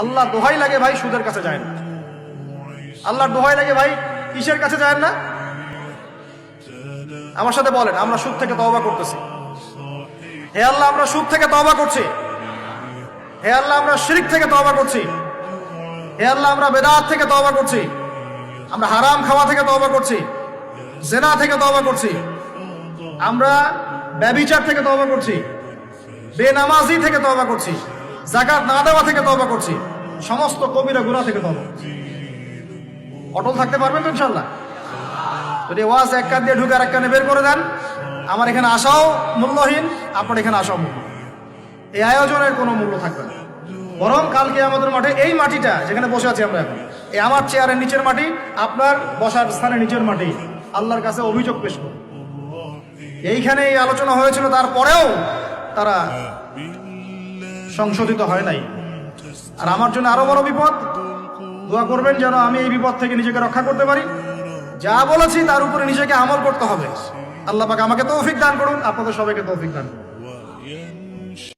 আল্লাহ দোহাই লাগে ভাই, সুদের কাছে যায় না। আল্লাহর দোহাই লাগে ভাই, কিসের কাছে যায় না? আমার সাথে বলেন, আমরা সুদ থেকে তওবা করতেছি। হে আল্লাহ, আমরা সুদ থেকে তওবা করছি। হে আল্লাহ, আমরা শিরক থেকে তওবা করছি। হে আল্লাহ, আমরা বেদাত থেকে তওবা করছি। আমরা হারাম খাওয়া থেকে তওবা করছি, জিনা থেকে তওবা করছি, আমরা ব্যভিচার থেকে তওবা করছি, বেনামাজি থেকে তওবা করছি, যাকাত না দেওয়া থেকে তওবা করছি, সমস্ত কবিরা গুনাহ থেকে তওবা করছি। অটল থাকতে পারবেন তো ইনশাআল্লাহ? যদি ওয়াজ এক কান দিয়ে ঢুকে আর এক কানে বের করে দেন, আমার এখানে আসাও মূল্যহীন, আপনার এখানে আসাও মূল্য, এই আয়োজনের কোনো মূল্য থাকবে না। বরং কালকে আমাদের মাঠে এই মাটিটা যেখানে বসে আছি আমরা এখন, এই আমার চেয়ারের নিচের মাটি, আপনার বসার স্থানের নিচের মাটি, আল্লাহর কাছে অভিযোগ পেশ করুন। এইখানে এই আলোচনা হয়েছিল, তারপরেও তারা সংশোধিত হয় নাই। আর আমার জন্য আরো বড় বিপদ, দোয়া করবেন যেন আমি এই বিপদ থেকে নিজেকে রক্ষা করতে পারি। যা বলেছি তার উপরে নিজেকে আমল করতে হবে। আল্লাহ পাক আমাকে তৌফিক দান করুন, আপনাদের সবাইকে তৌফিক দান করুন।